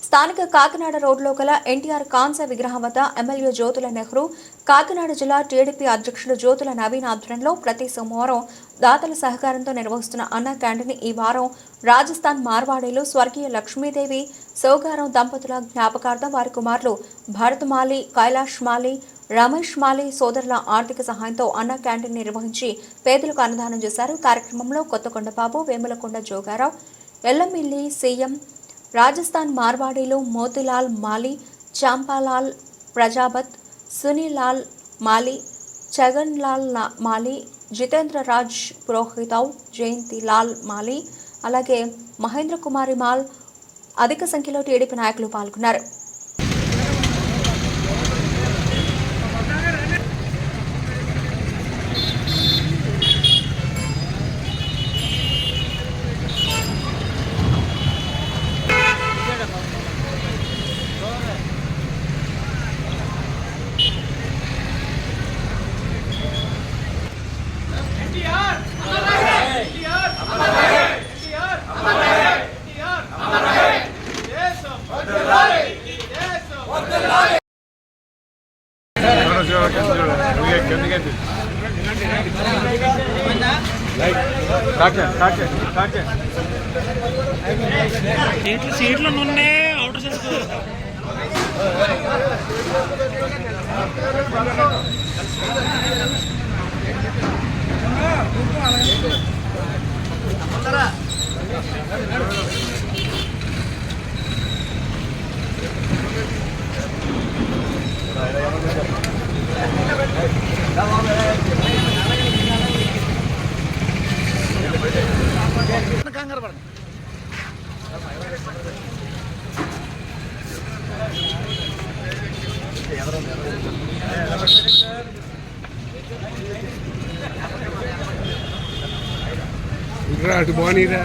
స్థానిక కాకినాడ రోడ్లో గల ఎన్టీఆర్ కాంస్య విగ్రహం వద్ద ఎమ్మెల్యే జ్యోతుల నెహ్రూ, కాకినాడ జిల్లా టీడీపీ అధ్యక్షులు జ్యోతుల నవీన్ ఆధ్వర్యంలో ప్రతి సోమవారం దాతల సహకారంతో నిర్వహిస్తున్న అన్న క్యాంటీన్ ఈ వారం రాజస్థాన్ మార్వాడీలు స్వర్గీయ లక్ష్మీదేవి సోగారం దంపతుల జ్ఞాపకార్థం వారి కుమారులు భరత్ మాలి, కైలాష్ మాలి, రమేష్ మాలి సోదరుల ఆర్థిక సహాయంతో అన్న క్యాంటీన్ నిర్వహించి పేదలకు అన్నదానం చేశారు. కార్యక్రమంలో కొత్తకొండబాబు, వేములకొండ జోగారావు, ఎల్లమిల్లి సీఎం, రాజస్థాన్ మార్వాడీలు మోతీలాల్ మాలి, చాంపాలాల్ ప్రజాపత్, సునీలాల్ మాలి, చగన్లాల్ మాలి, జితేంద్ర రాజ్ పురోహితవ్, జయంతిలాల్ మాలి, అలాగే మహేంద్ర కుమారి మాల్ అధిక సంఖ్యలో టీడీపీ నాయకులు పాల్గొన్నారు. సీట్లు నుండే అవుట్ చేసుకో కంగారు పడ అటు బాగున్నాయిరా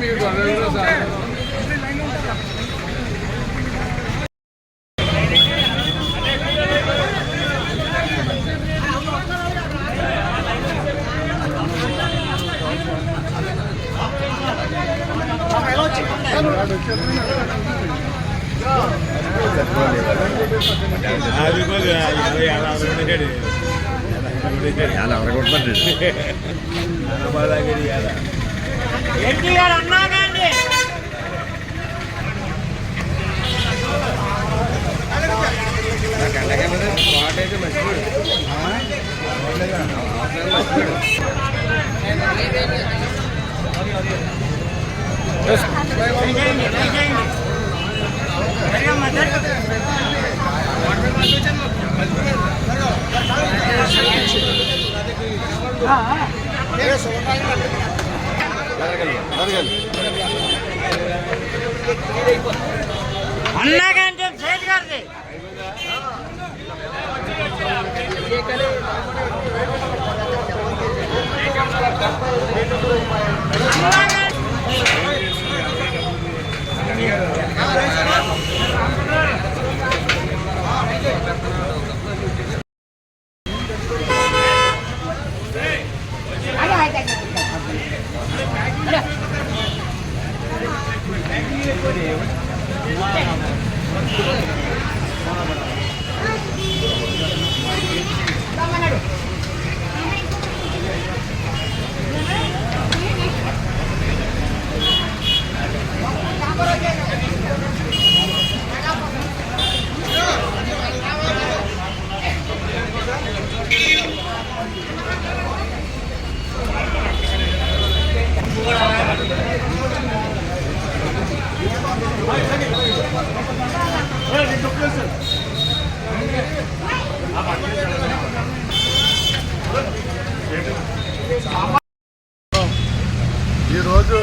మీరు ఎన్టీఆర్ అన్నాగాండి అయితే మర్చిపోయి అన్నాగాంటే సేట్ గారిది ఈరోజు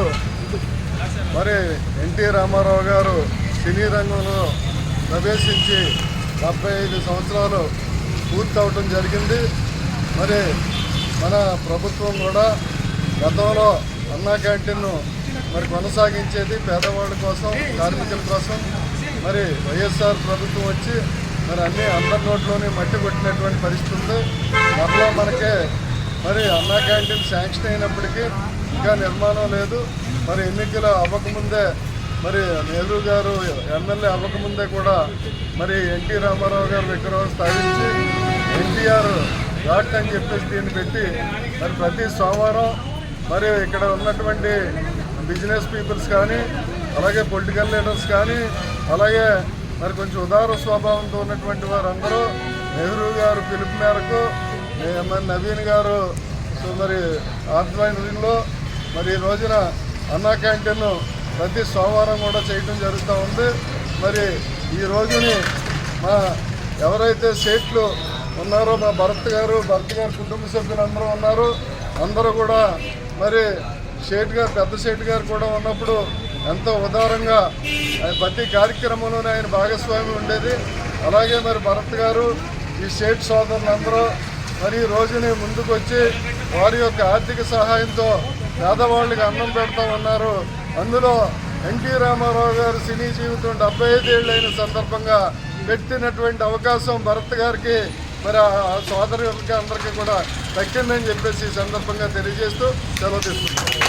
మరి ఎన్టీ రామారావు గారు సినీ రంగంలో ప్రవేశించి 75 సంవత్సరాలు పూర్తవటం జరిగింది. మరి మన ప్రభుత్వం కూడా గతంలో అన్నా క్యాంటీన్ను మరి కొనసాగించేది పేదవాళ్ళ కోసం, కార్మికుల కోసం. మరి వైఎస్ఆర్ ప్రభుత్వం వచ్చి మరి అన్ని అందరి నోట్లోనే మట్టి కొట్టినటువంటి పరిస్థితి ఉంది. మరలా మనకే మరి అన్నా క్యాంటీన్ శాంక్షన్ అయినప్పటికీ ఇంకా నిర్మాణం లేదు. మరి ఎన్నికలు అవ్వకముందే మరి నెహ్రూ గారు ఎమ్మెల్యే అవ్వకముందే కూడా మరి ఎన్టీ రామారావు గారు విగ్రహం స్థాపించి ఎన్టీఆర్ ఘాట్ అని చెప్పేసి దీన్ని పెట్టి మరి ప్రతి సోమవారం మరి ఇక్కడ ఉన్నటువంటి బిజినెస్ పీపుల్స్ కానీ అలాగే పొలిటికల్ లీడర్స్ కానీ అలాగే మరి కొంచెం ఉదార స్వభావంతో ఉన్నటువంటి వారందరూ నెహ్రూ గారు పిలుపు మేరకు మరి నవీన్ గారు మరి ఆధ్వర్యంలో మరి ఈ రోజున అన్నా క్యాంటీన్ ప్రతి సోమవారం కూడా చేయడం జరుగుతూ ఉంది. మరి ఈ రోజుని మా ఎవరైతే సేట్లు ఉన్నారో మా భరత్ గారు కుటుంబ సభ్యులందరూ ఉన్నారు. అందరూ కూడా మరి పెద్ద షేట్ గారు కూడా ఉన్నప్పుడు ఎంతో ఉదారంగా ప్రతి కార్యక్రమంలోనే ఆయన భాగస్వామి ఉండేది. అలాగే మరి భరత్ గారు ఈ షేట్ సోదరులందరూ మరి ఈ రోజుని ముందుకు వచ్చి వారి యొక్క ఆర్థిక సహాయంతో పేదవాళ్ళకి అన్నం పెడతా ఉన్నారు. అందులో ఎన్టీ రామారావు గారు సినీ జీవితం 75 ఏళ్ళు అయిన సందర్భంగా పెట్టినటువంటి అవకాశం భరత్ గారికి మరి ఆ సోదరులకి అందరికీ కూడా దక్కిందని చెప్పేసి ఈ సందర్భంగా తెలియజేస్తూ సెలవు తీసుకుంటాం.